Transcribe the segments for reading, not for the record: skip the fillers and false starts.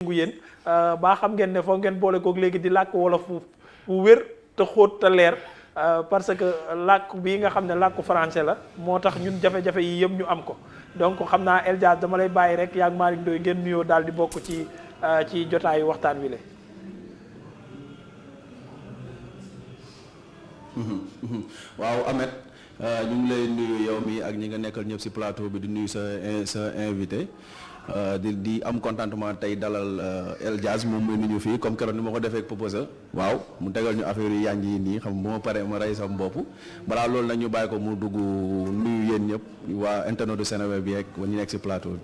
yëngu yéen baa xam ngeen ne foog ngeen boole kook léegi di làkk wolof fu wér te xóot te leer parce que làkk bii nga xam ne làkku français la moo tax ñun jafe-jafe yi yëpp ñu am ko donc xam naa El Diaz dama lay bàyyi rek yaa ngi Malick Ndoye ngeen nuyoo daal di bokk ci jotaayu waxtaan wi le waaw Ahmed ñu ngi lay nuyu yow mi ak ñi nga nekkal ñëpp ci plateau bi di nuyu sa invité di am contentement tey dalal El Diaz moom muy nuyu fii comme keroog ni ma ko defee ak Poposa waaw mu tegal ñu affaire yu yànj yi nii xam bu ma paree ma rey sama bopp balaa loolu nag ñu bàyyi ko mu dugg nuyu yéen ñëpp waa internet du Seneweb bi ak ñu nekk ci plateau bi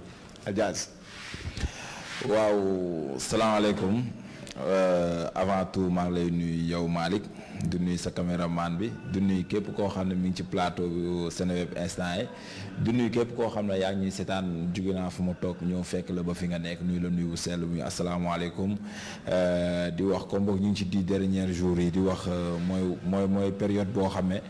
El Diaz. waaw salaamaaleykum avant tout maa ngi lay nuyu yow Malick di nuyu sa caméraman bi di nuyu képp koo xam ne mi ngi ci plateau bi Seneweb instant yi di nuyu képp koo xam ne yaa ngi ñuy seetaan jóge naa fu ma toog ñëw fekk la ba fi nga nekk nuyu la nuyu bu sell muy asalaamaaleykum di wax comme boog ñu ngi ci 10 derniers jours yi di wax mooy période boo xam ne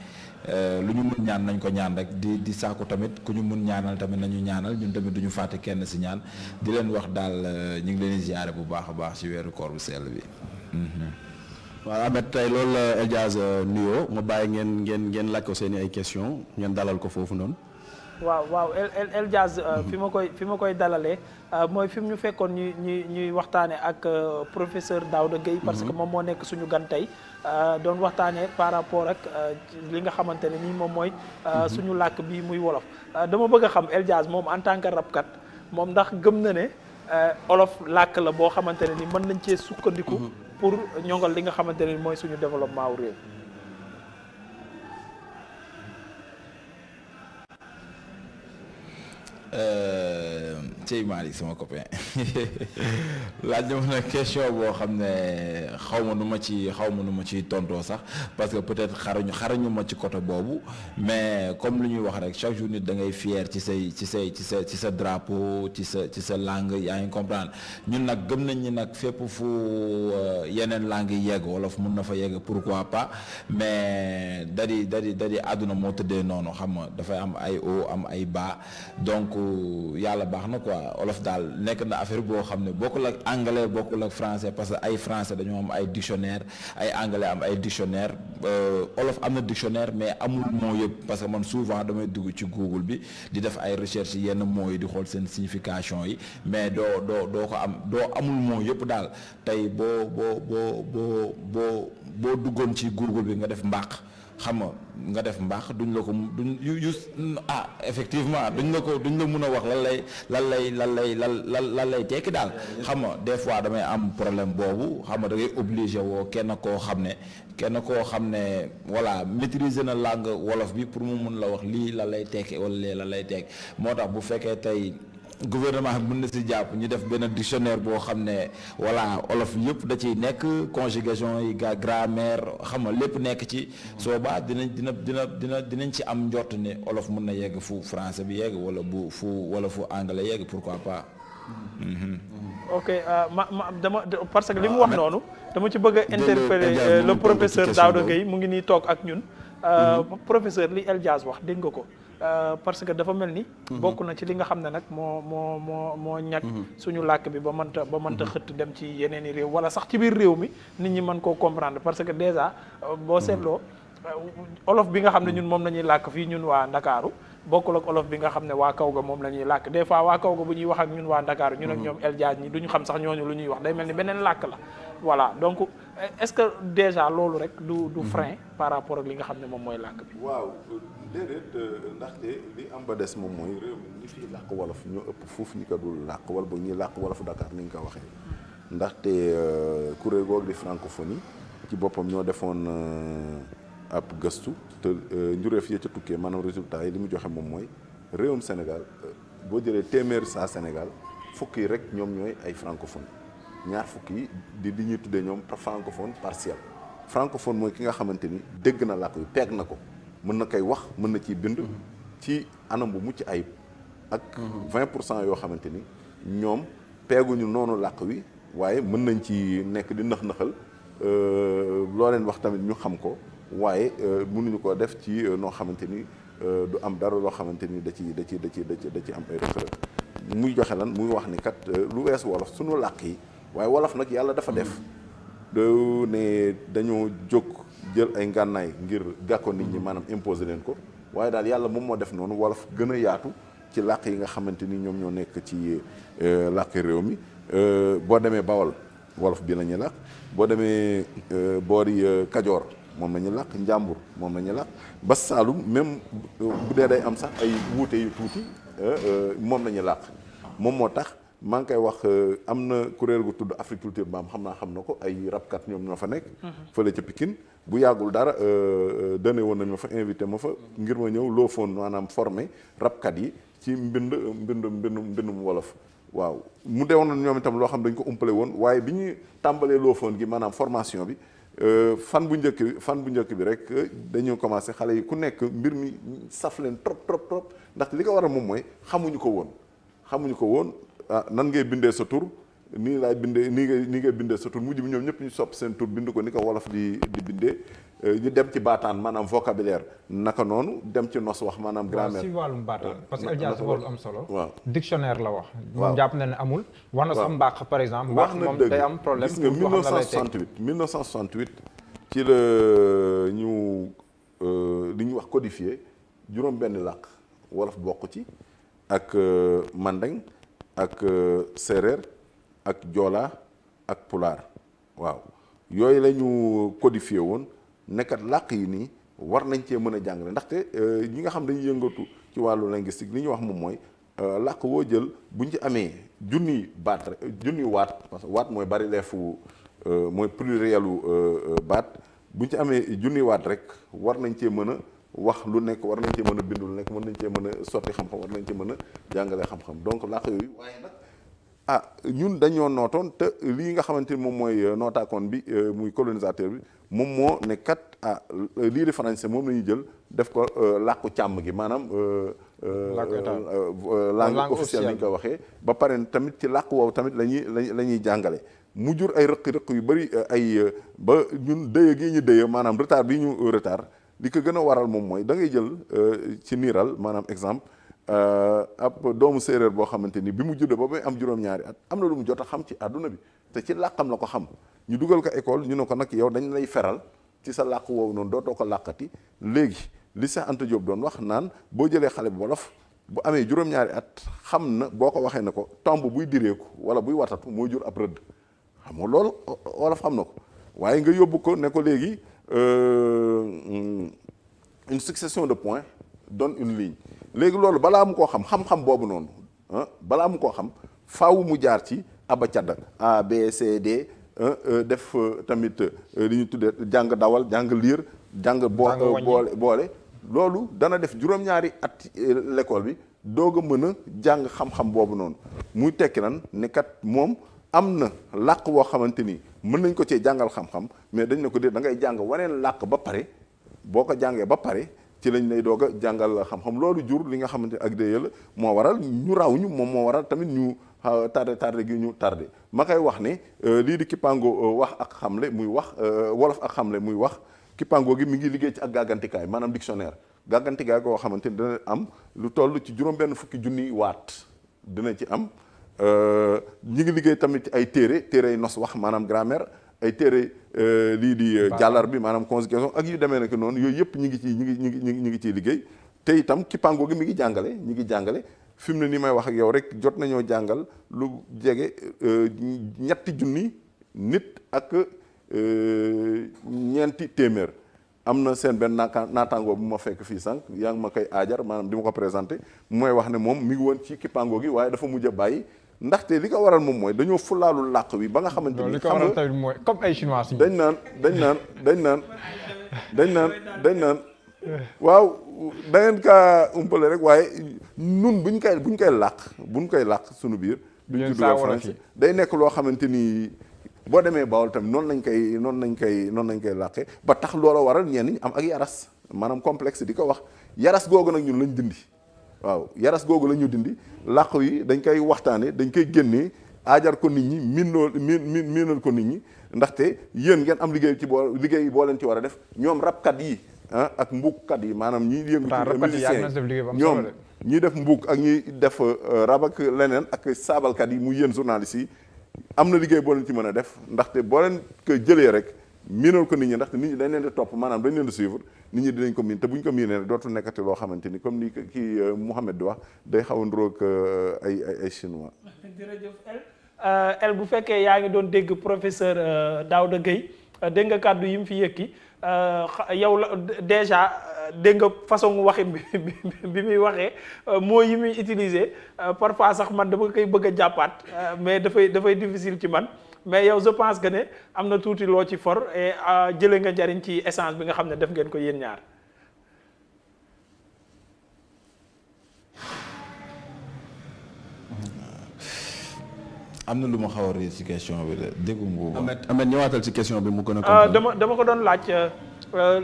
lu ñu mun ñaan nañ ko ñaan rek di sàkku tamit ku ñu mun ñaanal tamit nañu ñaanal ñun tamit duñu fàtte kenn si ñaan di leen wax daal ñu ngi leen di ziare bu baax a baax ci weeru koor bu sell bi. waaw Ahmed tey loolu la El Diaz nuyoo ma bàyyi ngeen laaj ko seen ay question ngeen dalal ko foofu noonu. waaw El Diaz fi ma koy dalalee mooy fi mu ñu fekkoon ñuy waxtaane ak professeur Daouda Gueye parce que moom moo nekk suñu gan tey doon waxtaane par rapport ak li nga xamante ne nii moom mooy suñu làkk bi muy wolof dama bëgg a xam El Diaz moom en tant que rapkat moom ndax gëm na ne olof làkk la boo xamante ne ni mën nañ cee sukkandiku pour ñongal li nga xamante ne ni mooy suñu développement wu réew. Cey Malick sama copain laaj na ma nag question boo xam ne xaw ma nu ma ci tontoo sax parce que peut-être xarañu ma ci côté boobu mais comme lu ñuy wax rek chaque jour nit da ngay fier ci sa drapeau ci sa langue yaa ngi comprendre ñun nag gëm nañ ni nag fépp fu yeneen langue yi yegg wolof mun na fa yegg pourquoi pas mais da di àdduna moo tëddee noonu xam nga dafay am ay haut am ay bas donc yàlla baax na quoi olof daal nekk na affaire boo xam ne bokkul ak anglais bokkul ak français parce que ay français dañoo am ay dictionnaire ay anglais am ay dictionnaire olof am na dictionnaire mais amul mot yëpp parce que man souvent damay dugg ci Google bi di def ay recherche yenn mots yi di xool seen signification yi mais doo amul mot yëpp daal tey boo duggoon ci Google bi nga def mbàq xam nga def mbaax duñ la ko effectivement duñ la mën a wax lan lay tekki daal xam nga des fois damay am problème boobu xam nga da ngay obligé woo kenn koo xam ne voilà maîtriser na langue wolof bi pour mu mun la wax lii lan lay tekki wala lee lan lay tekki moo tax bu fekkee tey gouvernement bi mën na si jàpp ñu def benn dictionnaire boo xam ne voilà olof yëpp da ciy nekk conjugation yi grammaire xam nga lépp nekk ci soo baa dinañ ci am njort ne olof mën na yegg fu français bi yegg wala fu anglais yegg pourquoi pas. ok dama parce que li mu wax noonu dama ci bëgg a interpeller le professeur Daouda Gueye mu ngi nii toog ak ñun professeur li El Diaz wax dégg nga ko parce que dafa mel ni bokk na ci li nga xam ne nag moo ñàkk suñu làkk bi ba mënta xëtt dem ci yeneen i réew wala sax ci biir réew mi nit ñi mën koo comprendre parce que déjà boo seetloo olof bi nga xam ne ñun moom la ñuy làkk fii ñun waa Ndakaaru bokkul ak olof bi nga xam ne waa kaw ga moom la ñuy làkk des fois waa kaw ga bu ñuy wax ak ñun waa Ndakaaru ñun ak ñoom El Diaz ñi duñu xam sax ñooñu lu ñuy wax day mel ni beneen làkk la voilà donc est-ce que déjà loolu rek du frein par rapport ak li nga xam ne moom mooy làkk bi. waaw déedéet ndaxte li am ba des moom mooy réew mi ñi fiy làkk wolof ñoo ëpp foofu ñi ko dul làkk wala ba ñuy làkk wolofu Dakar ni nga ko waxee ndaxte kuréel googu di francophonie ci boppam ñoo defoon ab gëstu te njureef ya ca tukkee maanaam résultat yi li mu joxe moom mooy réewum Sénégal boo jëlee téeméer saa Sénégal fukk yi rek ñoom ñooy ay francophone ñaar fukk yi di ñuy tuddee ñoom francophone partiel francophone mooy ki nga xamante ni dégg na làkk yu peeg na ko mën na koy wax mën na ciy bind ci anam bu mucc ayib ak 20% yoo xamante ni ñoom peeguñu noonu làkk wi waaye mën nañ ci nekk di nëx-nëxal loo leen wax tamit ñu xam ko waaye mënuñu ko def ci noo xamante ni du am dara loo xamante ni da ci am ay rëq-rëq muy joxe lan muy wax ni kat lu weesu wolof sunu làkk yi waaye wolof nag yàlla dafa def ne dañoo jóg jël ay ngànnaay ngir gàkko nit ñi maanaam imposer leen ko waaye daal yàlla moom moo def noonu wolof gën a yaatu ci làkk yi nga xamante ni ñoom ñoo nekk ci làkk réew mi boo demee Bawol wolof bi la ñuy làkk boo demee boori Kajoor moom la ñuy làkk Njàmbur moom la ñuy làkk ba Saalum même bu dee day am sax ay wuute yu tuuti moom la ñuy làkk moom moo tax maa ngi koy wax am na kuréel gu tudd Africulture Baam xam na ko ay rabkat ñoom ñoo fa nekk fële ca Pikine bu yàggul dara dane woon nañ ma fa invité ma fa ngir ma ñëw loo foon maanaam formé rabkat yi ci mbindum wolof waaw mu deewoon na ñoom itam loo xam dañ ko umpale woon waaye bi ñu tàmbalee loo foon gi maanaam formation bi fan bu njëkk bi rek dañoo commencé xale yi ku nekk mbir mi saf leen trop ndax li ko waral moom mooy xamuñu ko woon nan ngay bindee sa tur nii laay bindee nii ngay bindee sa tur mujj bi ñoom ñëpp ñu sopp seen tur bind ko ni ko wolof di bindee ñu dem ci baataan maanaam vocabulaire naka noonu dem ci nos wax maanaam grammaire. si wàllum baataan parce que El Hadj lu am solo. waaw dictionnaire la wax. waaw moom jàpp na ne amul. wax na sax mbaax par exemple. wax na moom dëgg day am problème. gis nga 1968 ci la ñu li ñuy wax codifié juróom-benn làkk wolof bokk ci ak mandeng ak séeréer ak joola ak pulaar waaw yooyu la ñu codifié woon nekkat làkk yi nii war nañ cee mën a jàngale ndaxte ñi nga xam dañuy yëngatu ci wàllu linguistique li ñuy wax moom mooy làkk woo jël buñ ci amee junniy waat parce que waat mooy bari leefu mooy plurielu baat buñ ci amee junniy waat rek war nañ cee mën a wax lu nekk war nañ cee mën a bind lu nekk mën nañ cee mën a sotti xam-xam war nañ cee mën a jàngale xam-xam donc làkk yooyu waaye nag ñun dañoo nootoon te lii nga xamante ni moom mooy nootaakoon bi muy colonisateur bi moom moo ne kat lii di français moom la ñuy jël def ko làkku càmm gi maanaam langue officielle ni ñu ko waxee ba pare tamit ci làkk woowu tamit la ñuy jàngale mu jur ay rëq-rëq yu bëri ba ñun dëye gi ñu dëye maanaam retard bi ñu retard li ko gën a waral moom mooy da ngay jël ci niiral maanaam exemple ab doomu séeréer boo xamante ni bi mu juddoo ba muy am juróom-ñaari at am na lu mu jot a xam ci àdduna bi te ci làkkam la ko xam ñu dugal ko école ñu ne ko nag yow dañ lay feral ci sa làkk woowu noonu dootoo ko làkkati léegi li Cheikh Anta Diop doon wax naan boo jëlee xale bu wolof bu amee juróom-ñaari at xam na boo ko waxee ne ko tomb buy direeku wala buy watatu moo jur ab rëdd xam nga loolu wolof xam na ko waaye nga yóbbu ko ne ko léegi une succession de points donne une ligne léegi loolu balaa mu koo xam boobu noonu balaa mu koo xam faaw mu jaar ci abacada A B C D def tamit li ñu tuddee jàng dawal jàng liir jàng boole loolu dana def juróom-ñaari at l'école bi doog a mën a jàng xam-xam boobu noonu muy tekki lan ne kat moom am na làkk woo xamante ni mën nañ ko cee jàngal xam-xam mais dañ ne ko dee da ngay jàng waneen làkk ba pare boo ko jàngee ba pare ci lañ lay doog a jàngal xam-xam loolu jur li nga xamante ak déye la moo waral ñu raw ñu moom moo waral tamit ñu tardé gi ñu tardé ma koy wax ne lii di Kipango wax ak xamle muy wax wolof ak xamle muy wax Kipango gi mi ngi liggéey ci ak gàggantikaay maanaam dictionnaire gàggantikaay koo xamante ni dina am lu toll ci juróom-benn fukki junniy waat dina ci am ñi ngi liggéey tamit ci ay téere nos wax maanaam grammaire ay téere lii di jàllar bi maanaam conjugation ak yu demee nekk noonu yooyu yëpp ñi ngi ciy liggéey te itam Kipango gi mi ngi jàngale fi mu ne nii may wax ak yow rek jot nañoo jàngal lu jege 3 nit ak 4 téeméer am na seen benn naataangoo bu ma fekk fii sànq yaa ngi ma koy aajar maanaam di ma ko présenté mooy wax ne moom mi ngi woon ci Kipango gi waaye dafa mujj a bàyyi ndaxte li ko waral moom mooy dañoo fulaalul làkk wi ba nga xamante ni. li ko waral tamit mooy comme ay chinois si. dañ naan waaw da ngeen kaa umpale rek waaye nun buñ koy làkk suñu biir. duñ ci dugal français day nekk loo xamante ni boo demee Bawol tamit noonu lañ koy làkkee ba tax loola waral ñenn ñi am ak yaras maanaam complexe di ko wax yaras googu nag ñun lañ dindi. waaw yaras googu la ñu dindi làkk yi dañ koy waxtaane dañ koy génnee aajar ko nit ñi miinal ko nit ñi ndaxte yéen ngeen am liggéey boo leen ci war a def ñoom rabkat yi ak mbuukkat yi maanaam ñi yëngu ci musiciens ñoom ñi def mbuuk ak ñi def rab ak leneen ak saabalkat yi mu yéen journalistes yi am na liggéey boo leen ci mën a def ndaxte boo leen ko jëlee rek miinal ko nit ñi ndaxte nit ñi dañ leen di topp maanaam dañ leen di suivre nit ñi dinañ ko miin te buñ ko miinee rek dootul nekkati loo xamante ni comme ni kii Mouhamed di wax day xaw a nduróog ay chinois. jërëjëf El bu fekkee yaa ngi doon dégg professeur Daouda Gueye dégg nga kàddu yi mu fi yëkki yow la déjà dégg nga façon waxin bi muy waxee moo yi muy utiliser parfois sax man dama koy bëgg a jàppaat mais dafay difficile ci man mais yow je pense que ne am na tuuti loo ci for et jëlee nga njariñ ci essence bi nga xam ne def ngeen ko yéen ñaar. am na lu ma xaw a réer ci question bi de déggu nga. Ahmed ñëwaatal ci question bi mu gën a. dama ko doon laaj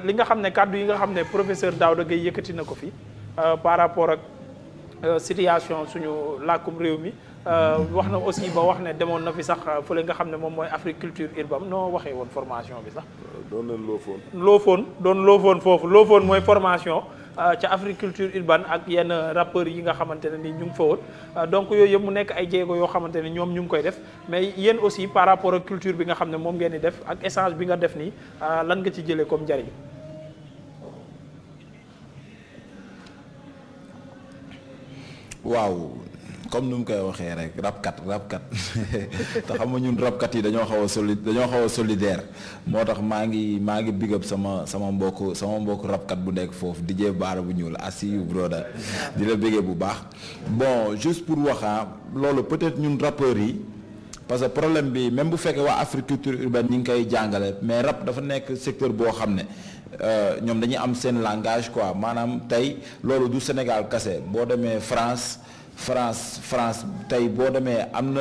li nga xam ne kàddu yi nga xam ne professeur Daouda Gueye yëkkati na ko fi par rapport ak situation suñu làkkum réew mi wax na aussi ba wax ne demoon na fi sax fële nga xam ne moom mooy agriculture urbaine noo waxee woon formation bi sax. doon nañ loofoon foofu loofoon mooy formation. ca agriculture urbaine ak yenn rappeurs yi nga xamante ne ni ñu ngi fa woon donc yooyu yëpp mu nekk ay jéego yoo xamante ne ñoom ñu ngi koy def mais yéen aussi par rapport ak culture bi nga xam ne moom ngeen di def ak essence bi nga def nii lan nga ci jëlee comme njariñ. waaw comme nu mu koy waxee rek rabkat te xam nga ñun rabkat yi dañoo xaw a solidaire moo tax maa ngi big up sama mbokk rabkat bu nekk foofu DJ Baara bu ñuul asi yu broda di la bégee bu baax bon juste pour waxaa loolu peut-être ñun rappeurs yi parce que problème bi même bu fekkee waa agriculture urbaine ñi ngi koy jàngale mais rap dafa nekk secteur boo xam ne ñoom dañuy am seen langage quoi maanaam tey loolu du Sénégal kese boo demee France tey boo demee am na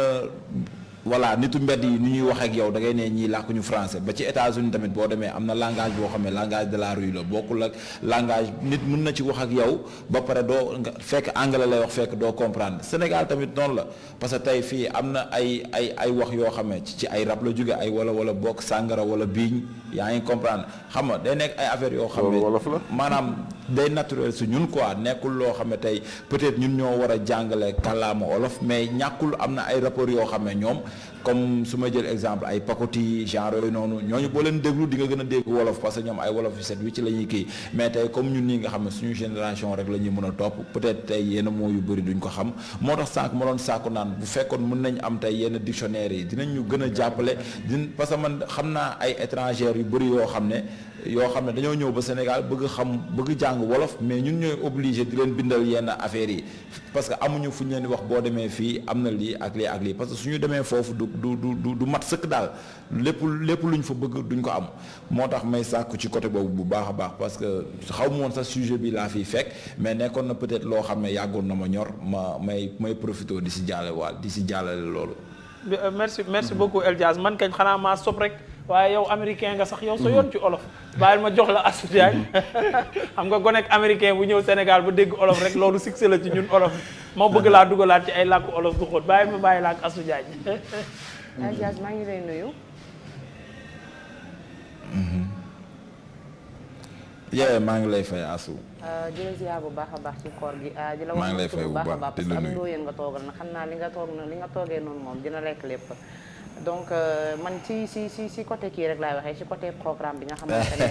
voilà nitu mbedd yi ni ñuy wax ak yow da ngay ne ñii làkkuñu français ba ci États-Unis tamit boo demee am na langage boo xam ne langage de la rue la bokkul ak langage nit mën na ci wax ak yow ba pare doo nga fekk anglais lay wax fekk doo comprendre Sénégal tamit noonu la parce que tey fii am na ay wax yoo xam ne ci ay rap la jóge ay wala bokk sàngara wala biiñ yaa ngi comprendre xam nga day nekk ay affaires yoo xam ne maanaam day naturel su ñun quoi nekkul loo xam ne tey peut-être ñun ñoo war a jàngale kàllaama olof mais ñàkkul am na ay rappeurs yoo xam ne ñoom comme su ma jël exemple ay pakoti genre yooyu noonu ñooñu boo leen déglu di nga gën a dégg wolof parce que ñoom ay wolof yu set wi ci la ñuy kii mais tey comme ñun nii nga xam ne suñu génération rek la ñuy mën a topp peut-être tey yenn mots yu bëri duñ ko xam moo tax sànq ma doon sàkku naan bu fekkoon mën nañ am tey yenn dictionnaire yi dinañ ñu gën a jàppale parce que man xam naa ay étrangers yu bëri yoo xam ne dañoo ñëw ba Sénégal bëgg jàng wolof mais ñun ñooy obligé di leen bindal yenn affaires yi parce que amuñu fu ñu leen di wax boo demee fii am na lii ak lii parce que suñu demee foofu du mat sëkk daal lépp luñ fa bëgg duñ ko am moo tax may sàkku ci côté boobu bu baax a baax parce que xaw ma woon sax sujet bi laa fiy fekk mais nekkoon na peut-être loo xam ne yàggoon na ma ñor may profité di si jàllale loolu. merci beaucoup El Diaz man kañ xanaa maa sob rek. waaye yow américain nga sax yow sa yoon ci olof bàyyil ma jox la Astou Diagne xam nga gonek américain bu ñëw Sénégal ba dégg olof rek loolu succès la ci ñun olof ma bëgg laa dugalaat ci ay làkku olof du xóot bàyyil ma bàyyi la ak Astou Diagne. Diaz maa ngi lay nuyu. maa ngi lay fay Astou. di la ziar bu baax a baax ci koor gi. di la maa ngi lay fay bu baax parce que am ndóoyeen nga toogal na xam naa li nga toogee noonu moom dina lekk lépp. donc man ci côté kii rek laay waxee ci côté programme bi nga xamante ne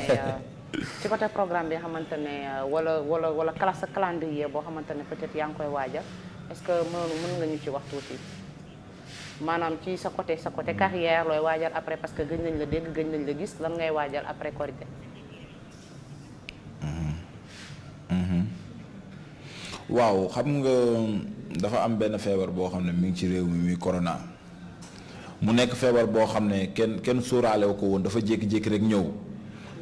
ci côté programme bi nga xamante ne wala classe calendrier boo xamante ne peut-être yaa ngi koy waajal est-ce que mën nga ñu ci wax tuuti maanaam ci sa côté carrière looy waajal après parce que gëj nañ la dégg gëj nañ la gis lan ngay waajal après Korité. waaw xam nga dafa am benn feebar boo xam ne mi ngi ci réew mi muy corona. mu nekk feebar boo xam ne kenn sóoraale ko woon dafa jékki-jékki rek ñëw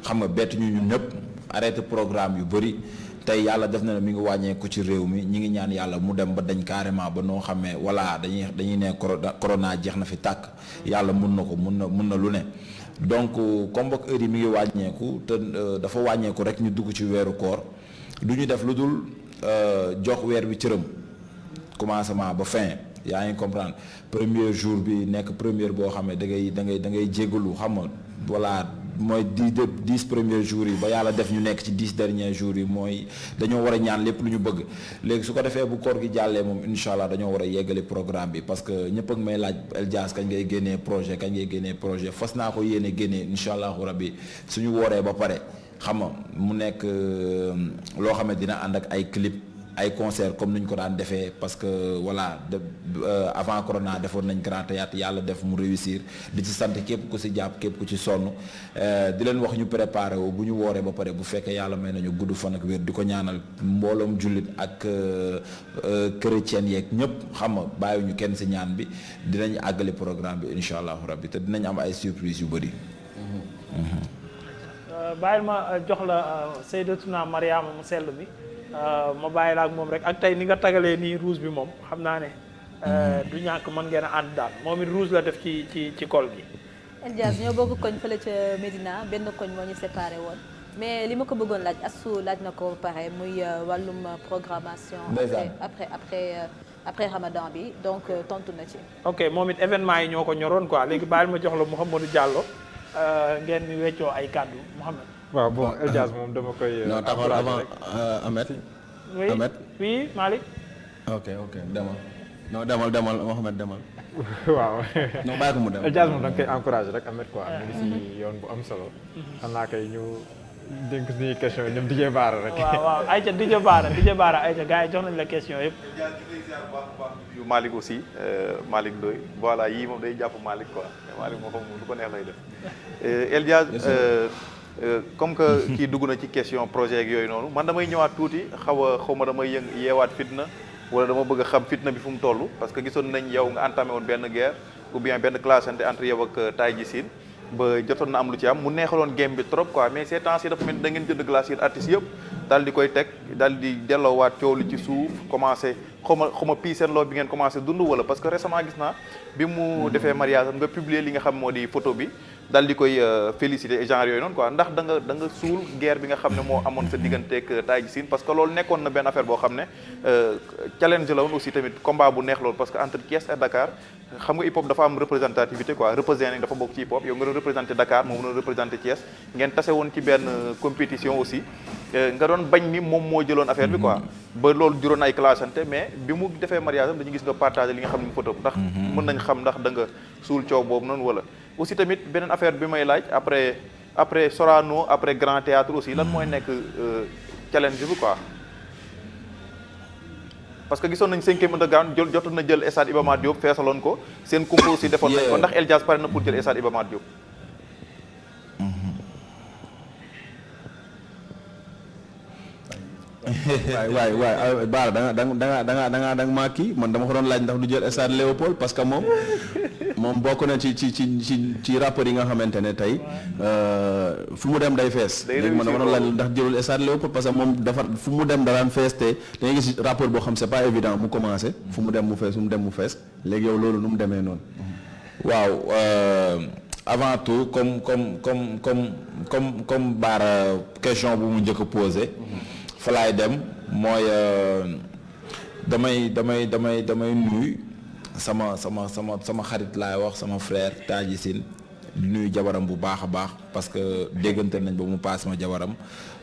xam nga bett ñu ñun ñëpp arrêté programme yu bëri tey yàlla def na ne mi ngi wàññeeku ci réew mi ñi ngi ñaan yàlla mu dem ba dañ carrément ba noo xamee voilà dañuy ne corona jeex na fi tàkk yàlla mun na ko mun na lu ne donc comme boog heure yi mi ngi wàññeeku te dafa wàññeeku rek ñu dugg ci weeru koor du ñu def lu dul jox weer wi cëram commencement ba fin yaa ngi comprendre premier jour bi nekk première boo xam ne da ngay jéggalu xam nga voilà mooy 10 premiers jours yi ba yàlla def ñu nekk ci 10 derniers jours yi mooy dañoo war a ñaan lépp lu ñu bëgg léegi su ko defee bu koor gi jàllee moom incha allah dañoo war a yeggali programme bi parce que ñëpp ak may laaj El Diaz kañ ngay génnee projet fas naa ko yéene génnee incha allahu rabbi suñu wooree ba pare xam nga mu nekk loo xam ne dina ànd ak ay clip ay concert comme ni ñu ko daan defee parce que voilà avant corona defoon nañ grand théâtre yàlla def mu réussir di ci sant képp ku ci jàpp képp ku ci sonn di leen wax ñu préparé wu bu ñu wooree ba pare bu fekkee yàlla may nañu gudd fan ak wér di ko ñaanal mbooloom jullit ak chrétien yeeg ñëpp xam nga bàyyiwuñu kenn ci ñaan bi dinañ àggale programme bi incha allahu rabbi te dinañ am ay surprise yu bëri. bàyyil ma jox la Seydatuna Mariama mu sell mi ma bàyyi la ak moom rek ak tey ni nga tagalee nii rouge bi moom xam naa ne du ñàkk mën ngeen a ànd daal moom it rouge la def ci col gi. El Diaz ñoo bokk koñ fële ca Médina benn koñ moo ñu séparé woon mais li ma ko bëggoon laaj Astou laaj na ko pare muy wàllum programmation. après Ramadan bi donc tontu na ci. ok moom it événement yi ñoo ko ñoroon quoi léegi bàyyil ma jox la Mouhamadou Diallo ngeen weccoo ay kàddu Mouhamed. waaw bon El Diaz moom dama koy. non taxawal avant Ahmed. oui Ahmed oui Malick. ok demal Mohamed demal. waaw. non bàyyi ko mu dem. El Diaz moom da nga koy encouragé rek Ahmed quoi. mu ngi si yoon bu am solo. xam naa kay ñu dénk suñuy question yi ñoom DJ Baara rek. waaw ayca DJ Baara ayca gars yi jox nañ la question yëpp. yu Malick aussi Malick Ndoye voilà yii moom day jàpp Malick quoi Malick moo xam lu ko neex lay def El Diaz comme que kii dugg na ci question projet ak yooyu noonu man damay ñëwaat tuuti xaw ma damay yeewaat fitna wala dama bëgg a xam fitna bi fu mu toll parce que gisoon nañ yow nga entamé woon benn guerre ou bien benn clashante entre yow ak Taïji Sine ba jotoon na am lu ci am mu neexaloon game bi trop quoi mais ces temps-ci dafa mel ni da ngeen jënd glace yi artistes yëpp daal di koy teg daal di delloowaat coow li ci suuf commencé xaw ma pii seen loo bi ngeen commencé dund wala parce que récemment gis naa bi mu defee mariage am nga publier li nga xam moo di photo bi daal di koy féliciter genre yooyu noonu quoi ndax da nga suul guerre bi nga xam ne moo amoon sa digganteeg Taïji Sine parce que loolu nekkoon na benn affaire boo xam ne challenge la woon aussi tamit combat bu neex loolu parce que entre Thiès et Dakar xam nga hip hop dafa am représentativité quoi représenter dafa bokk ci hip hop yow nga doon représenter Dakar moom nga doon représenter Thiès ngeen tase woon ci benn compétition aussi nga doon bañ ni moom moo jëloon affaire bi quoi ba loolu juróon ay clashante mais bi mu defee mariage am dañu gis nga partager li nga xam ne mu photo ndax mën nañ xam ndax da nga suul coow boobu noonu wala aussi tamit beneen affaire bi may laaj après Sorano après Grand Théâtre aussi lan mooy nekk challenge bi quoi parce que gisoon nañ 5e underground jotoon na jël stade Iba Mar Diop feesaloon ko seen kumpa aussi defoon nañ ko ndax El Diaz pare na pour jël stade Iba Mar Diop waay Baara da nga maa kii man dama ko doon laaj ndax du jël stade Léopold parce que moom bokk na ci rappeurs yi nga xamante ne tey fu mu dem day fees léegi man dama doon laaj ndax jëlul stade Léopold parce que moom dafa fu mu dem daan fees te da ngay gis rappeur boo xam c'est pas évident mu commencé fu mu dem mu fees léegi yow loolu nu mu demee noonu waaw avant tout comme Baara question bu mu njëkk a posé fa laay dem mooy damay nuyu sama xarit laay wax sama frère Taïji Sine di nuyu jabaram bu baax a baax parce que déggante nañ ba mu paas ma jabaram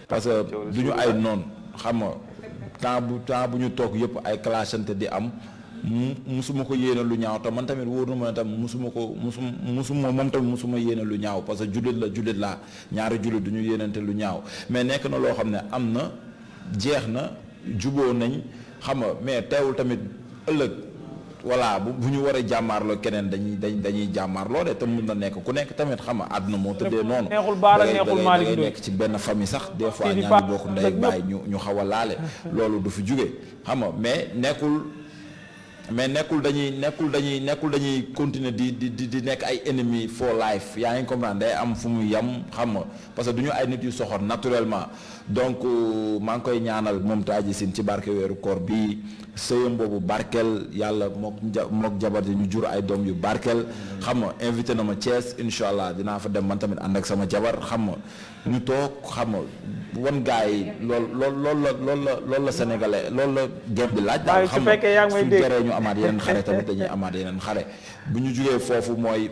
parce que du ñu ay noon xam nga temps bu ñu toog yëpp ay clashante di am musuma ko yéene lu ñaaw te man tamit wóor na ma tam musuma moom tamit musuma yéene lu ñaaw parce que jullit laa ñaari jullit du ñu yéenante lu ñaaw mais nekk na loo xam ne am na jeex na juboo nañ xam nga mais teewul tamit ëllëg voilà bu ñu war a jàmmaarloo keneen dañuy jàmmaarloo de te mun na nekk ku nekk tamit xam nga àdduna moo tëddee noonu neexul Baara neexul Malick ngay nekk ci benn famille sax des fois ñaari bokk ndey ak baay ñu xaw a laale loolu du fi jóge xam nga mais nekkul dañuy continuer di nekk ay ennemis for life yaa ngi comprendre day am fu muy yam xam nga parce que du ñu ay nit yu soxor naturellement donc maa ngi koy ñaanal moom Taïji Sine ci barke weeru koor bi sëyam boobu barkeel yàlla mook jabar ji ñu jur ay doom yu barkeel xam nga invité na ma Thiès incha allah dinaa fa dem man tamit ànd ak sama jabar xam nga ñu toog xam nga wan gars yi loolu la sénégalais loolu la gem bi laaj daal xam nga su jaree ñu amaat yeneen xare tamit dañuy amaat yeneen xare bu ñu jugee foofu mooy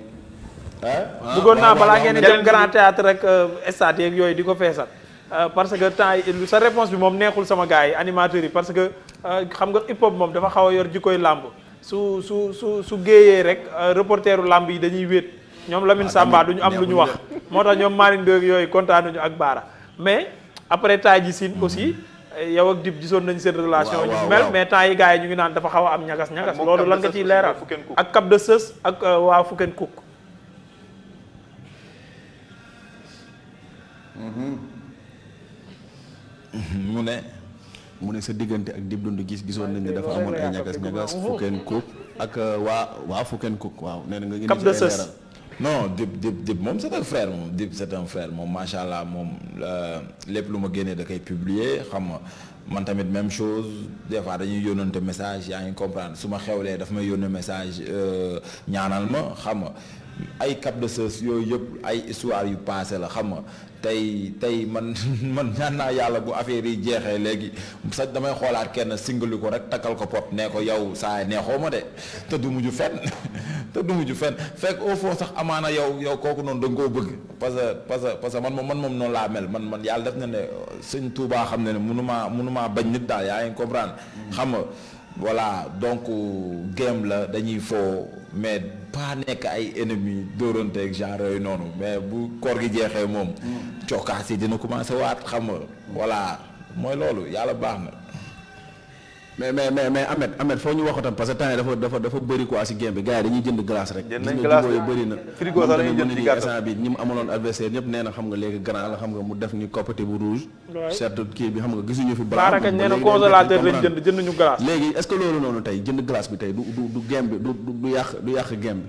bëggoon naa balaa ngeen di dem grand théâtre rek stade yeeg yooyu di ko feesal parce que temps yi sa réponse bi moom neexul sama gars yi animateurs yi parce que xam nga hip hop moom dafa xaw a yor jikkoy làmb su géeyee rek reporteru làmb yi dañuy wéet ñoom Lamine Samba duñu am lu ñu wax moo tax ñoom Malick Ndoye yooyu kontaanuñu ak Baara mais après Taïji Sine aussi yow ak Dip gisoon nañ seen relation ñu mel mais temps yi gars yi ñu ngi naan dafa xaw a am ñagas-ñagas loolu lan nga ciy leeral ak Cap de Sës ak waa Fuken Cook mu ne sa diggante ak Dip Doundou Guiss gisoon nañ ne dafa amoon ay ñagas-ñagas Fuken Cook ak waa Fuken Cook waaw nee na nga indi Cap de Sës non Dip moom c'est un frère moom Dip c'est un frère moom macha allah moom lépp lu ma génnee da koy publier xam nga man tamit même chose des fois dañuy yónnante message yaa ngi comprendre su ma xewlee daf may yónnee message ñaanal ma xam nga ay Cap de Sës yooyu yëpp ay histoire yu passé la xam nga tey man ñaan naa yàlla bu affaire yi jeexee léegi sax damay xoolaat kenn singali ko rek takkal ko pot nee ko yow saa neexoo ma de te du mujj fenn fekk au fond sax amaana yow kooku noonu da nga koo bëgg parce que man moom noonu laa mel man yàlla def na ne sëñ Tuubaa xam ne mënumaa bañ nit daal yaa ngi comprendre xam nga voilà donc game la dañuy foo mais pas nekk ay ennemis dóoranteeg genre yooyu noonu mais bu koor gi jeexee moom cokkaas yi dina commencé waat xam nga voilà mooy loolu yàlla baax na. mais Ahmed foo ñu waxatam parce que temps yi dafa bëri quoi si game bi gars yi dañuy jënd glace rek. jënd nañ glace gis nga bëri na. frigo sax dañuy jënd ci gàttal instant bi ñi mu amaloon adversaire ñëpp nee na xam nga léegi grand la xam nga mu def ni coppite bu rouge. certes kii bi xam nga gisuñu fi. Baara kañ nee na congélateur lañ jënduñu glace. léegi est-ce que loolu noonu tey jënd glace bi tey du game bi du yàq game bi.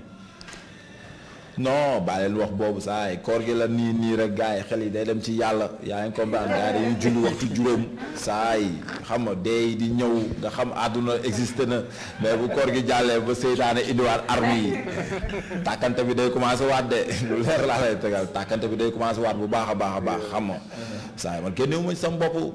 non baa leen wax boobu saa yi koor gi la nii rek gars yi xel yi day dem ci yàlla yaa ngi comprendre gars yi dañuy julli waxtu juróom saa yi xam nga dee di ñëw nga xam àdduna existé na mais bu koor gi jàllee ba seytaane indiwaat arme yi tàkkante bi day commencé waat de lu leer laa lay tegal tàkkante bi day commencé waat bu baax a baax xam nga saa yi man kenn ma ci sama bopp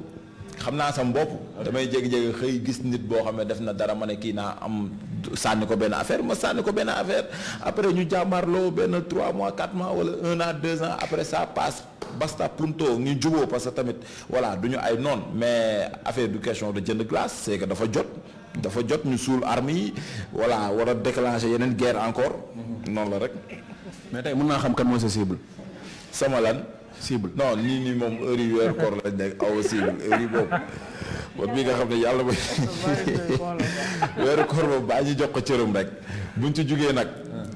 xam naa sama bopp damay jékki-jékki xëy gis nit boo xam ne def na dara ma ne kii naa am sànni ko benn affaire après ñu jàmmarloo benn 3 mois 4 mois wala 1 an 2 ans après ça passe basta punto ñu juboo parce que tamit voilà du ñu ay noon mais affaire du question de jënd glace c'est que dafa jot ñu suul armes yi voilà war a déclencher yeneen guerre encore noonu la rek. mais tey mën naa xam kan mooy sa cible. sama lan. cible non nii moom heure yi weeru koor lañ nekk aw cible heure yi boobu bon bii nga xam ne yàlla mooy weeru koor boobu baa ñu jox ko cëram rek buñ ci jugee nag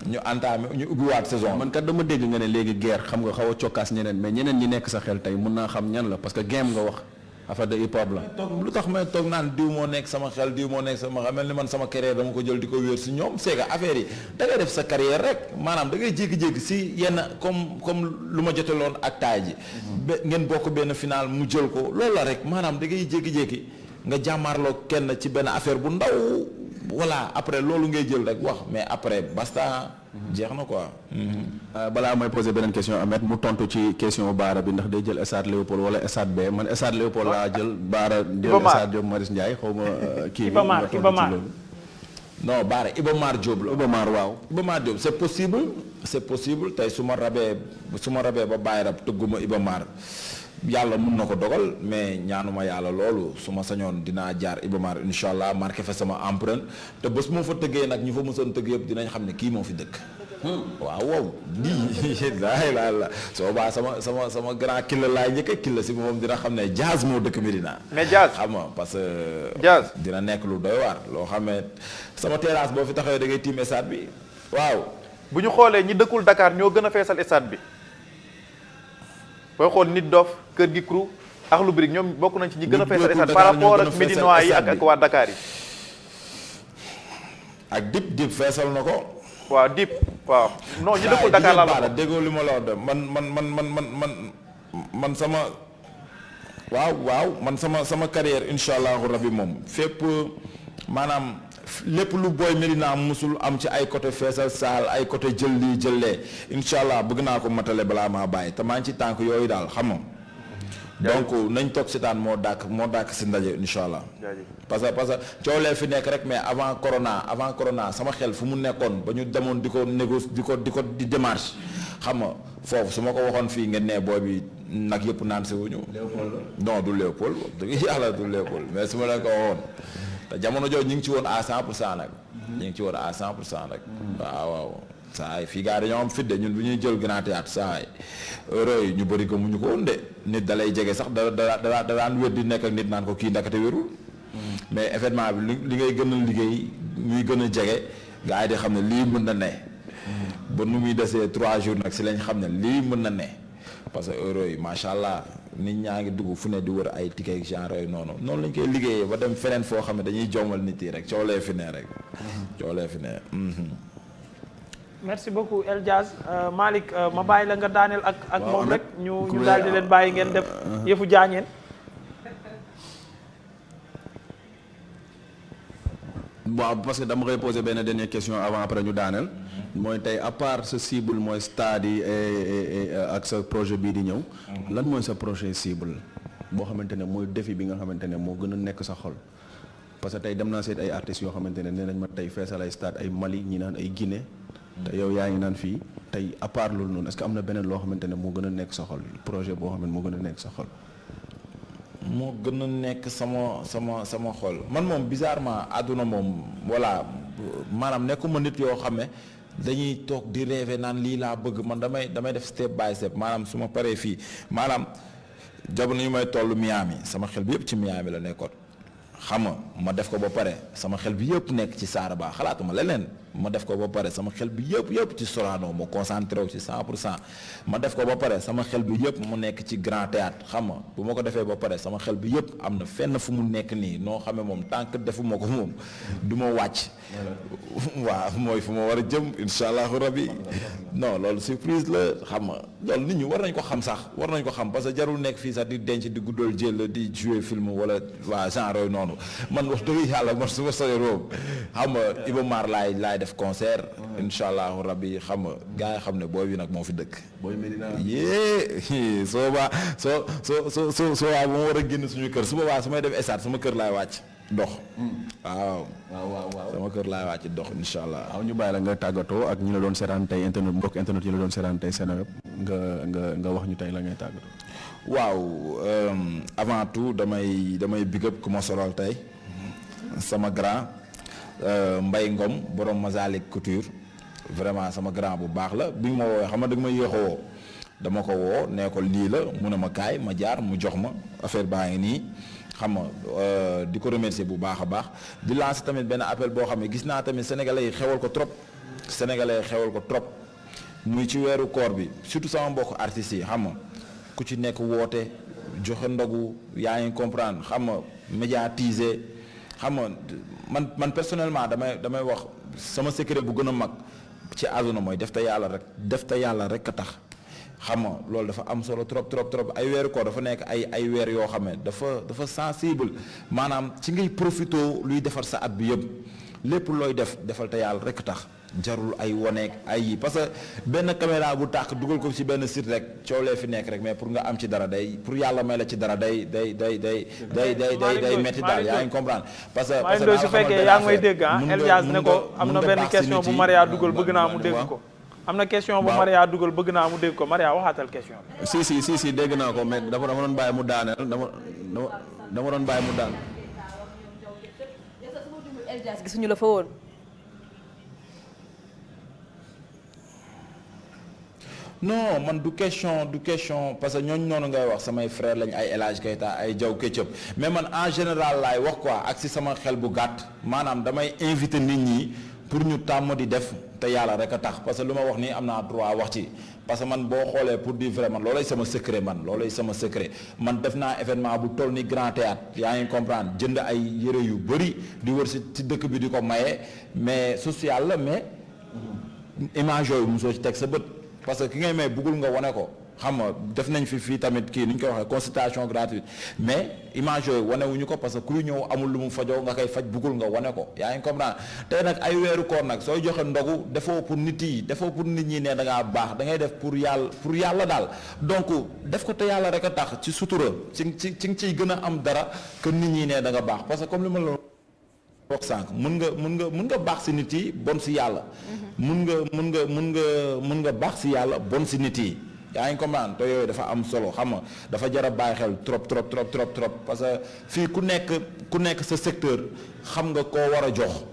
ñu entamé ñu ubbiwaat saison. man kat dama dégg nga ne léegi guerre xam nga xaw a cokkaas ñeneen mais ñeneen ñi nekk sa xel tey mën naa xam ñan la parce que game nga wax affaire de hip hop la. lu tax may toog naan diw moo nekk sama xel diw moo nekk sama xel mel ni man sama carrière dama ko jël di ko wéer si ñoom c'est que affaire yi da ngay def sa carrière rek maanaam da ngay jékki-jékki si yenn comme lu ma joteloon ak taay ji. ngeen bokk benn final mu jël ko loolu la rek maanaam da ngay jékki-jékki nga jàmmaarloo kenn ci benn affaire bu ndaw voilà après loolu ngay jël rek wax mais après basta. jeex na quoi. balaa may poser beneen question Ahmed mu tontu ci question Baara bi ndax day jël stade Léopold wala stade B man stade Léopold laa jël. Baara jël stade Diop Maris Ndiaye xaw ma. kii bi ma tontu ci loolu. non Baara Iba Mar Diop la. Iba Mar waaw. Iba Mar Diop c'est possible tey su ma rabee ba bàyyi rab tëgguma Iba Mar yàlla mun na ko dogal mais ñaanuma yàlla loolu su ma sañoon dinaa jaar Iba Mar incha allah marqué fa sama empreinte te bés moo fa tëggee nag ñu fa mësoon tëgg yëpp dinañ xam ne kii moo fi dëkk. waaw lii la soo baa sama grand killa laay njëkk killa si moom dina xam ne Jazz moo dëkk Medina. mais Jazz xam nga parce que. Jazz dina nekk lu doy waar loo xam ne sama terrasse boo fi taxawee da ngay tiim stade bi waaw. bu ñu xoolee ñi dëkkul Dakar ñoo gën a feesal stade bi booy xool nit dof kër gi crew ak lu birig ñoom bokk nañ ci ñi gën a feesal stade par rapport ak Médinois yi ak waa Dakar yi. ak dip feesal na ko. waaw dip waaw non ñi dëkkul Dakar laa la déggoo li ma la wax de man sama waaw man sama carrière incha allahu rabbi moom fépp maanaam lépp lu booy Médina musul am ci ay côté feesal saal ay côté jël lii jëlee incha allah bëgg naa ko matale balaa maa bàyyi te maa ngi ci tànk yooyu daal xam nga donc nañ toog seetaan moo dàkk si ndaje incha allah. parce que coow lee fi nekk rek mais avant corona sama xel fu mu nekkoon ba ñu demoon di ko négocier di démarche xam nga foofu su ma ko waxoon fii ngeen ne booy bi nag yëpp naan si wuñu non du Léopold dëgg yàlla du Léopold mais su ma leen ko waxoon te jamono jooju ñu ngi ci woon à 100% nag ñu ngi ci woon à 100% nag waaw saa yi fii gars yi dañoo am fit de ñun bu ñuy jël grand théâtre saa yi heure yi ñu bëri ko mu ñu ko woon de nit da lay jege sax da daan wér di nekk ak nit naan ko kii ndakate wérul mais événement bi li ngay gën a liggéey ñuy gën a jege gars yi di xam ne lii mën na ne ba nu muy desee 3 jours nag si lañ xam ne lii mën na ne parce que heure yi macha allah nit ñaa ngi dugg fu ne di wër ay ticket ak genre yooyu noonu lañ koy liggéeyee ba dem feneen foo xam ne dañuy jommal nit yi rek coolee fi ne rek coolee fi ne merci beaucoup El Diaz Malick ma bàyyi la nga daaneel ak moom rek ñu daal di leen bàyyi ngeen def yëfu jaañeen. waaw parce que dama koy poser benn dernière question avant après ñu daaneel mooy tey à part sa cible mooy stade yi ak sa projet bii di ñëw lan mooy sa projet cible boo xamante ne mooy défi bi nga xamante ne moo gën a nekk sa xol parce que tey dem naa seet ay artistes yoo xamante ne nee nañ ma tey feesal ay stade ay Mali ñi naan ay Guinée te yow yaa ngi naan fii tey à part loolu noonu est-ce que am na beneen loo xamante ne moo gën a nekk sa xol projet boo xam ne moo gën a nekk sa xol. moo gën a nekk sama xol man moom bizarrement àdduna moom voilà maanaam nekkuma nit yoo xam ne dañuy toog di rêver naan lii laa bëgg man damay def step by step maanaam su ma paree fii maanaam jamono yu may toll Miami sama xel bi yëpp ci Miami la nekkoon xam nga ma def ko ba pare sama xel bi yëpp nekk ci Saraba xalaatuma leneen ma def ko ba pare sama xel bi yëpp ci Sorano ma concentré wu ci 100% ma def ko ba pare sama xel bi yëpp mu nekk ci Grand Théâtre xam nga bu ma ko defee ba pare sama xel bi yëpp am na fenn fu mu nekk nii noo xamee moom tant que defuma ko moom du ma wàcc waaw mooy fu ma war a jëm insha allahu rabbi non loolu surprise la xam nga loolu nit ñi war nañ ko xam sax war nañ ko xam parce que jarul nekk fii sax di denc di guddal jël di jouer film wala waa genre yooyu noonu man wax dëgg yàlla man su ma soxee room xam nga Iba Mar laay def concert insha allahu rabbi xam nga gars yi xam ne booy bi nag moo fi dëkk booy Medina yée soo baa soo waa ba ma war a génn suñu kër su boobaa su may def stade sama kër laay wàcc dox waaw sama kër laay wàcc dox insha allah waaw ñu bàyyi la nga tàggatoo ak ñi la doon seetaan tey internet mbokk internet yi la doon seetaan tey Seneweb nga wax ñu tey la ngay tàggatoo. waaw avant tout damay big up ku ma solal tey sama grand Mbaye Ngom borom Mazalik Couture vraiment sama grand bu baax la bi nga ma woowee xam nga da nga ma yéex a woo dama ko woo nee ko lii la mu ne ma kaay ma jaar mu jox ma affaire baa ngi nii xam nga di ko remercier bu baax a baax di lancer tamit benn appel boo xam ne gis naa tamit sénégalais yi xewal ko trop muy ci weeru koor bi surtout sama mbokk artistes yi xam nga ku ci nekk woote joxe ndogu yaa ngi comprendre xam nga médiatiser xam nga man personnellement damay wax sama secret bu gën a mag ci àdduna mooy def te yàlla rek a tax xam nga loolu dafa am solo trop ay weeru koor dafa nekk ay weer yoo xam ne dafa sensible maanaam ci ngay profité luy defar sa at bi yëpp lépp looy defal te yàlla rek tax jarul ay woneeg ay yi parce que benn caméra bu tàkk dugal ko ci benn site rek coow lee fi nekk rek mais pour nga am ci dara pour yàlla may la ci dara day metti daal yaa ngi comprendre parce que su fekkee yaa ngi may dégg El Diaz ne ko am na benn question bu Maria dugal bëgg naa mu dégg ko am na question bu Maria dugal bëgg naa mu dégg ko Maria waxaatal question bi si dégg naa ko mais dama doon bàyyi mu daaneel dama doon bàyyi mu daan El Diaz gisuñu la fa woon. non man du question parce que ñooñu noonu ngay wax samay frère lañ ay El Hadj Keita ay Diaw Ketchup mais man en général laay wax quoi ak si sama xel bu gàtt maanaam damay inviter nit ñi pour ñu tàmm di def te yàlla rek a tax parce que lu ma wax nii am naa droit wax ci parce que man boo xoolee pour dire vraiment loolay sama secret man def naa événement bu toll ni Grand Théâtre yaa ngi comprendre jënd ay yére yu bëri di wër ci dëkk bi di ko maye mais social la mais image yooyu mosoo ci teg sa bët parce que ki ngay may bëggul nga wane ko xam nga def nañ fii tamit kii ni ñu koy waxee consultation gratuite mais image yooyu wane wuñu ko parce que ku ñëw amul lu mu fajoo nga koy faj bëggul nga wane ko yaa ngi comprendre tey nag ay weeru koor nag sooy joxe ndogu defoo pour nit ñi ne da ngaa baax da ngay def pour yàlla daal donc def ko te yàlla rek a tax ci sutura ci nga ciy gën a am dara que nit ñi ne da nga baax parce que comme li ma la wax sànq mun nga baax si nit yi bon si yàlla. mun nga baax si yàlla bon si nit yi. yaa ngi comprendre te yooyu dafa am solo xam nga dafa jar a bàyyi xel trop parce que fii ku nekk sa secteur xam nga koo war a jox.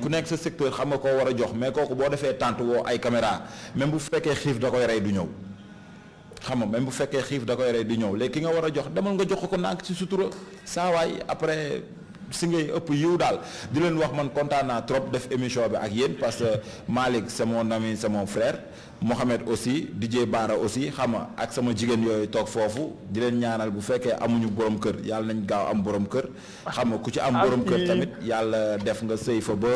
ku nekk sa secteur xam nga koo war a jox mais kooku boo defee tànt woo ay caméra même bu fekkee xiif da koy rey du ñëw. xam nga même bu fekkee xiif da koy rey di ñëw léegi ki nga war a jox demal nga jox ko nànk ci sutura saa waay après si ngay ëpp yiw daal di leen wax man kontaan naa trop def émission bi ak yéen parce que Malick c'est mon ami c'est mon frère Mohamed aussi DJ Bara aussi xam nga ak sama jigéen yooyu toog foofu di leen ñaanal bu fekkee amuñu borom kër yàlla nañ gaaw am borom kër xam nga ku ci am borom kër tamit yàlla def nga sëy fa ba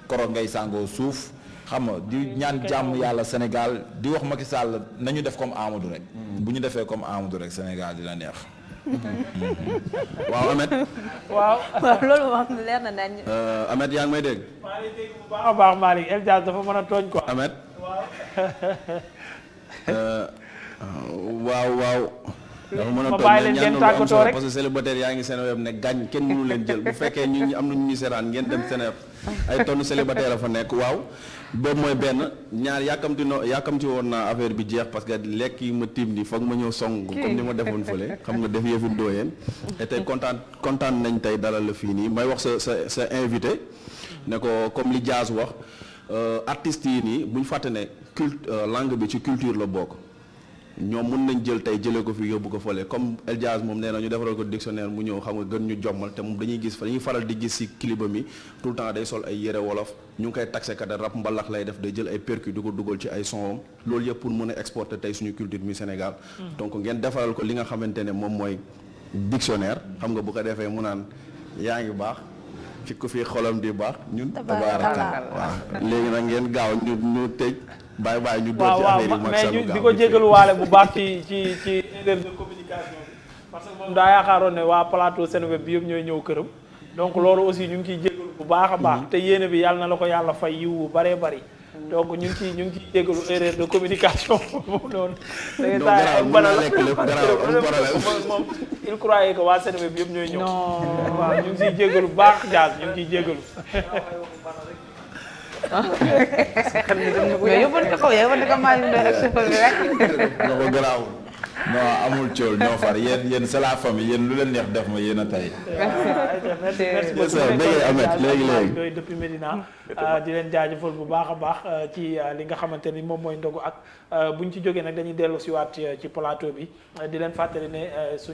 koro ngay sàngoo suuf xam nga di ñaan jàmm yàlla Sénégal di wax Macky Sall nañu def comme Amadou rek. bu ñu defee comme Amadou rek Sénégal dina neex. waaw Ahmed. waaw loolu wax leer na nañ. Ahmed yaa ngi may dégg. maa ngi dégg bu baax a baax Malick El Diaz dafa mën a tooñ quoi. Ahmed. waaw. dafa mën a ma bàyyi leen ngeen tàggatoo rek parce que célibataire yaa ngi seen web ne gàñ kenn mënu leen jël bu fekkee ñu am na ñu ñu seetaan ngeen dem seen ay tonne célibataire a fa nekk waaw boobu mooy benn ñaar yàkkamti woon naa affaire bi jeex parce que lekk yi ma tiim ni foog ma ñëw song comme ni ma defoon fële xam nga def yëfi ndooyeen et tey kontaan nañ tey dalal la fii nii may wax sa invité ne ko comme li Diaz wax artistes yi nii bu ñu fàtte ne langue bi ci culture la bokk ñoom mun nañ jël tey jëlee ko fi yóbbu ko fële comme El Diaz moom nee na ñu defaral ko dictionnaire mu ñëw xam nga gën ñu jommal te moom dañuy faral di gis ci clip mi tout le temps day sol ay yére wolof ñu ngi koy taxé kat rap mbalax lay def day jël ay percus di ko dugal ci ay sonam loolu yëpp pour mën a exporter tey suñu culture mi Sénégal donc ngeen defaral ko li nga xamante ne moom mooy dictionnaire xam nga bu ko defee mu naan yaa ngi baax fi ko fii xolam di baax ñun tabaaraka waaw léegi nag ngeen gaaw ñu tëj bàyyi ñu doon ci affaire yi mais di ko jégalu waale bu baax ci erreur de communication bi parce que moom daa yaakaaroon ne waa plateau Seneweb bi yëpp ñooy ñëw këram donc loolu aussi ñu ngi ciy jégalu bu baax a baax te yéene bi yàlla na la ko yàlla fay yiw bu bëree bëri donc ñu ngi ciy jégalu erreur de communication boobu noonu da moom il croyait que waa Seneweb bi yëpp ñooy ñëw waaw ñu ngi ciy jégalu bu baax Diaz ñu ngi ciy jégalu mais yóbbante ko Malick Ndoye ak suufal bi rek. nga ko garaawul. non amul cool ñoo far yéen c'est la famille yéen lu leen neex def ma yéen a tey. merci beaucoup léegi depuis Médina di leen jaajëfal bu baax a baax ci li nga xamante ni moom mooy ndogu ak buñ ci jógee nag dañuy dellu si waat ci plateau bi di leen fàttali ne